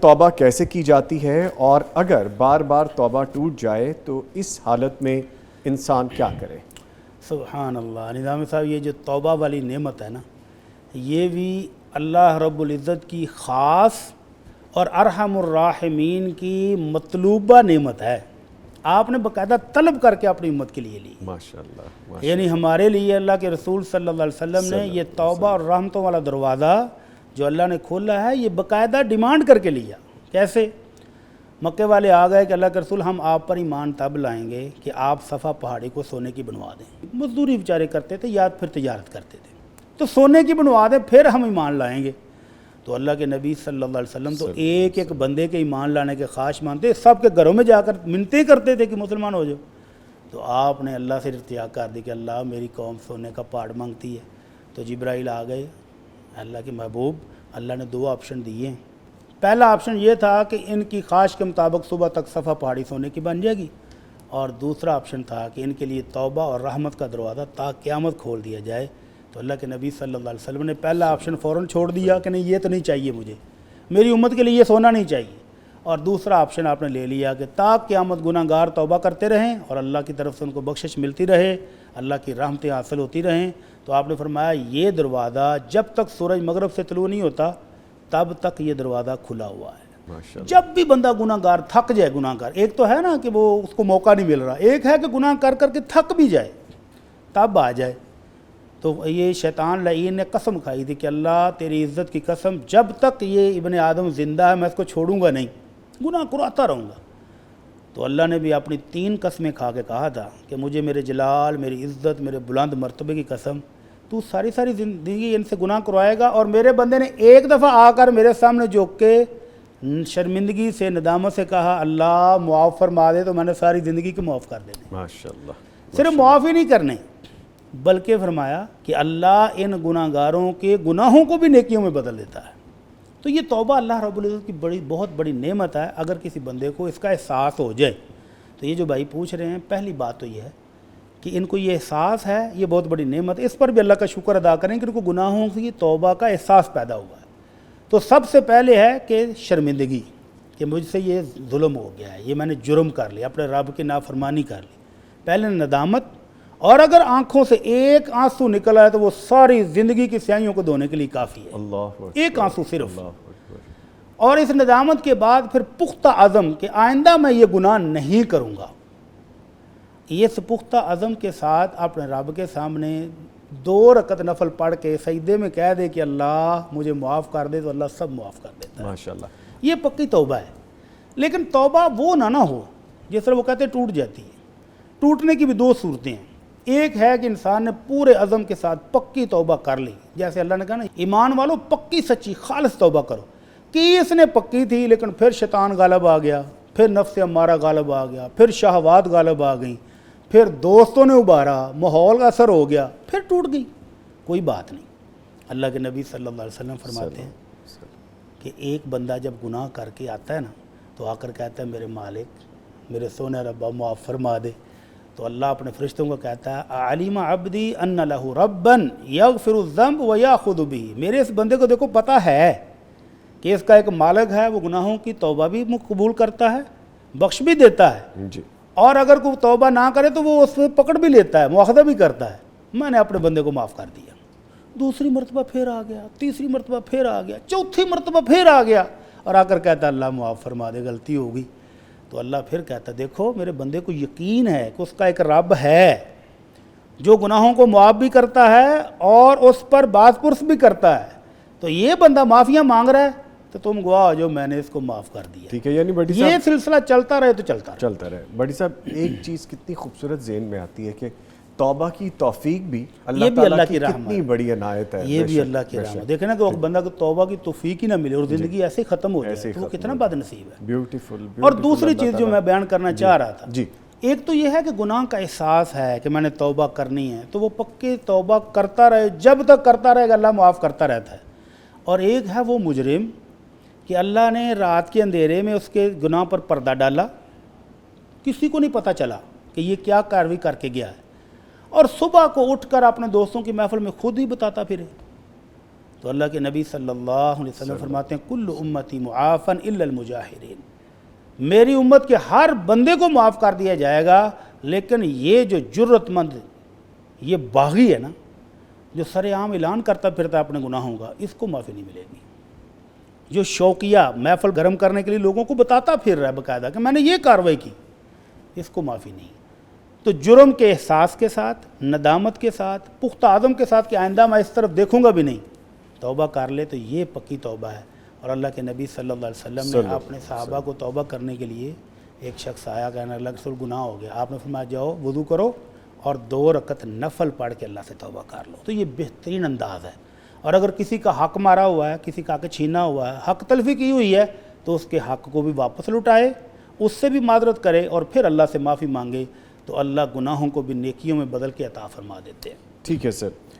توبہ کیسے کی جاتی ہے اور اگر بار بار توبہ ٹوٹ جائے تو اس حالت میں انسان کیا کرے؟ سبحان اللہ نظامی صاحب، یہ جو توبہ والی نعمت ہے نا، یہ بھی اللہ رب العزت کی خاص اور ارحم الراحمین کی مطلوبہ نعمت ہے۔ آپ نے باقاعدہ طلب کر کے اپنی امت کے لیے لی، ماشاءاللہ۔ یعنی ہمارے لیے اللہ کے رسول صلی اللہ علیہ وسلم نے یہ توبہ اور رحمتوں والا دروازہ جو اللہ نے کھولا ہے، یہ باقاعدہ ڈیمانڈ کر کے لیا۔ کیسے؟ مکے والے آ گئے کہ اللہ کے رسول ہم آپ پر ایمان تب لائیں گے کہ آپ صفا پہاڑی کو سونے کی بنوا دیں۔ مزدوری بیچارے کرتے تھے یا پھر تجارت کرتے تھے، تو سونے کی بنوا دیں پھر ہم ایمان لائیں گے۔ تو اللہ کے نبی صلی اللہ علیہ وسلم تو ایک ایک بندے کے ایمان لانے کے خواہش مانتے، سب کے گھروں میں جا کر منتیں کرتے تھے کہ مسلمان ہو جاؤ۔ تو آپ نے اللہ سے ارتجا کر دی کہ اللہ میری قوم سونے کا پہاڑ مانگتی ہے۔ تو جبرائیل آ گئے، اللہ کے محبوب اللہ نے دو آپشن دیے ہیں۔ پہلا آپشن یہ تھا کہ ان کی خواہش کے مطابق صبح تک صفا پہاڑی سونے کی بن جائے گی، اور دوسرا آپشن تھا کہ ان کے لیے توبہ اور رحمت کا دروازہ تا قیامت کھول دیا جائے۔ تو اللہ کے نبی صلی اللہ علیہ وسلم نے پہلا آپشن فوراً چھوڑ دیا کہ نہیں، یہ تو نہیں چاہیے مجھے، میری امت کے لیے یہ سونا نہیں چاہیے، اور دوسرا آپشن آپ نے لے لیا کہ تا قیامت گناہ گار توبہ کرتے رہیں اور اللہ کی طرف سے ان کو بخشش ملتی رہے، اللہ کی رحمتیں حاصل ہوتی رہیں۔ تو آپ نے فرمایا یہ دروازہ جب تک سورج مغرب سے طلوع نہیں ہوتا تب تک یہ دروازہ کھلا ہوا ہے۔ جب بھی بندہ گناہ گار تھک جائے، گناہ گار ایک تو ہے نا کہ وہ اس کو موقع نہیں مل رہا، ایک ہے کہ گناہ کر کر کے تھک بھی جائے تب آ جائے۔ تو یہ شیطان لعین نے قسم کھائی تھی کہ اللہ تیری عزت کی قسم، جب تک یہ ابن آدم زندہ ہے میں اس کو چھوڑوں گا نہیں، گناہ کراتا رہوں گا۔ تو اللہ نے بھی اپنی 3 قسمیں کھا کے کہا تھا کہ مجھے میرے جلال، میری عزت، میرے بلند مرتبے کی قسم، تو ساری زندگی ان سے گناہ کروائے گا، اور میرے بندے نے ایک دفعہ آ کر میرے سامنے جھک کے شرمندگی سے، ندامت سے کہا اللہ معاف فرما دے، تو میں نے ساری زندگی کو معاف کر دینے۔ ماشاءاللہ۔ صرف معاف ہی نہیں کرنے، بلکہ فرمایا کہ اللہ ان گناہ گاروں کے گناہوں کو بھی نیکیوں میں بدل دیتا ہے۔ تو یہ توبہ اللہ رب العزت کی بہت بڑی نعمت ہے۔ اگر کسی بندے کو اس کا احساس ہو جائے، تو یہ جو بھائی پوچھ رہے ہیں، پہلی بات تو یہ ہے کہ ان کو یہ احساس ہے، یہ بہت بڑی نعمت ہے، اس پر بھی اللہ کا شکر ادا کریں کہ ان کو گناہوں کی توبہ کا احساس پیدا ہوا ہے۔ تو سب سے پہلے ہے کہ شرمندگی، کہ مجھ سے یہ ظلم ہو گیا ہے، یہ میں نے جرم کر لیا، اپنے رب کی نافرمانی کر لی۔ پہلے ندامت، اور اگر آنکھوں سے ایک آنسو نکل آئے تو وہ ساری زندگی کی سیاہیوں کو دھونے کے لیے کافی ہے، ایک آنسو صرف۔ اور اس ندامت کے بعد پھر پختہ عزم کہ آئندہ میں یہ گناہ نہیں کروں گا۔ یہ پختہ عزم کے ساتھ اپنے رب کے سامنے 2 رکعت نفل پڑھ کے سجدے میں کہہ دے کہ اللہ مجھے معاف کر دے، تو اللہ سب معاف کر دیتا ہے۔ ماشاءاللہ۔ یہ پکی توبہ ہے۔ لیکن توبہ وہ نہ ہو جس طرح وہ کہتے ہیں ٹوٹ جاتی ہے۔ ٹوٹنے کی بھی 2 صورتیں ہیں۔ ایک ہے کہ انسان نے پورے عزم کے ساتھ پکی توبہ کر لی، جیسے اللہ نے کہا نا ایمان والو پکی سچی خالص توبہ کرو، کہ اس نے پکی تھی لیکن پھر شیطان غالب آ گیا، پھر نفس امارہ غالب آ گیا، پھر شہوات غالب آ گئیں، پھر دوستوں نے ابھارا، ماحول کا اثر ہو گیا، پھر ٹوٹ گئی، کوئی بات نہیں۔ اللہ کے نبی صلی اللہ علیہ وسلم فرماتے ہیں کہ ایک بندہ جب گناہ کر کے آتا ہے نا، تو آ کر کہتا ہے میرے مالک، میرے سونے ربا معاف فرما دے، تو اللہ اپنے فرشتوں کو کہتا ہے علیم عبدی ان لہ ربا یغفر الذنب ویاخذ بہ، میرے اس بندے کو دیکھو پتہ ہے کہ اس کا ایک مالک ہے، وہ گناہوں کی توبہ بھی قبول کرتا ہے، بخش بھی دیتا ہے جی، اور اگر کوئی توبہ نہ کرے تو وہ اس پہ پکڑ بھی لیتا ہے، مواخذہ بھی کرتا ہے۔ میں نے اپنے بندے کو معاف کر دیا۔ دوسری مرتبہ پھر آ گیا، تیسری مرتبہ پھر آ گیا، چوتھی مرتبہ پھر آ گیا، اور آ کر کہتا اللہ معاف فرما دے، غلطی ہوگی۔ تو اللہ پھر کہتا دیکھو میرے بندے کو یقین ہے کہ اس کا ایک رب ہے جو گناہوں کو معاف بھی کرتا ہے اور اس پر باز پرس بھی کرتا ہے، تو یہ بندہ معافیاں مانگ رہا ہے تو تم گواہ ہو جو میں نے اس کو معاف کر دیا۔ ٹھیک ہے، یعنی بڑی یہ سلسلہ چلتا رہے تو چلتا رہے۔ بڑی صاحب ایک چیز کتنی خوبصورت ذہن میں آتی ہے کہ توبہ کی توفیق بھی یہ اللہ بھی تعالیٰ اللہ کی کی رحمت کتنی بڑی عنایت ہے۔ یہ بھی اللہ کی رحمت۔ دیکھیں نا کہ بندہ کو توبہ کی توفیق ہی نہ ملے اور زندگی ایسے ختم ہو جائے تو وہ کتنا بد نصیب ہے۔ بیوٹیفل۔ اور دوسری چیز جو میں بیان کرنا چاہ رہا تھا، جی، ایک تو یہ ہے کہ گناہ کا احساس ہے کہ میں نے توبہ کرنی ہے، تو وہ پکے توبہ کرتا رہے، جب تک کرتا رہے گا اللہ معاف کرتا رہتا ہے۔ اور ایک ہے وہ مجرم کہ اللہ نے رات کے اندھیرے میں اس کے گناہ پر پردہ ڈالا، کسی کو نہیں پتہ چلا کہ یہ کیا کارروائی کر کے گیا ہے، اور صبح کو اٹھ کر اپنے دوستوں کی محفل میں خود ہی بتاتا پھرے تو اللہ کے نبی صلی اللہ علیہ وسلم فرماتے ہیں کل امتی معافن الا المجاہرین، میری امت کے ہر بندے کو معاف کر دیا جائے گا، لیکن یہ جو جرت مند، یہ باغی ہے نا، جو سر عام اعلان کرتا پھرتا ہے اپنے گناہوں کا، اس کو معافی نہیں ملے گی۔ جو شوقیہ محفل گرم کرنے کے لیے لوگوں کو بتاتا پھر رہا ہے باقاعدہ کہ میں نے یہ کارروائی کی، اس کو معافی نہیں۔ تو جرم کے احساس کے ساتھ، ندامت کے ساتھ، پختہ عزم کے ساتھ کہ آئندہ میں اس طرف دیکھوں گا بھی نہیں، توبہ کر لے تو یہ پکی توبہ ہے۔ اور اللہ کے نبی صلی اللہ علیہ وسلم نے اپنے صحابہ کو توبہ کرنے کے لیے، ایک شخص آیا کہنا اللہ کے رسول گناہ ہو گیا، آپ نے فرمایا جاؤ وضو کرو اور 2 رکعت نفل پڑھ کے اللہ سے توبہ کر لو۔ تو یہ بہترین انداز ہے۔ اور اگر کسی کا حق مارا ہوا ہے، کسی کا حق چھینا ہوا ہے، حق تلفی کی ہوئی ہے، تو اس کے حق کو بھی واپس لوٹائے، اس سے بھی معذرت کرے اور پھر اللہ سے معافی مانگے، تو اللہ گناہوں کو بھی نیکیوں میں بدل کے عطا فرما دیتے ہیں۔ ٹھیک ہے سر۔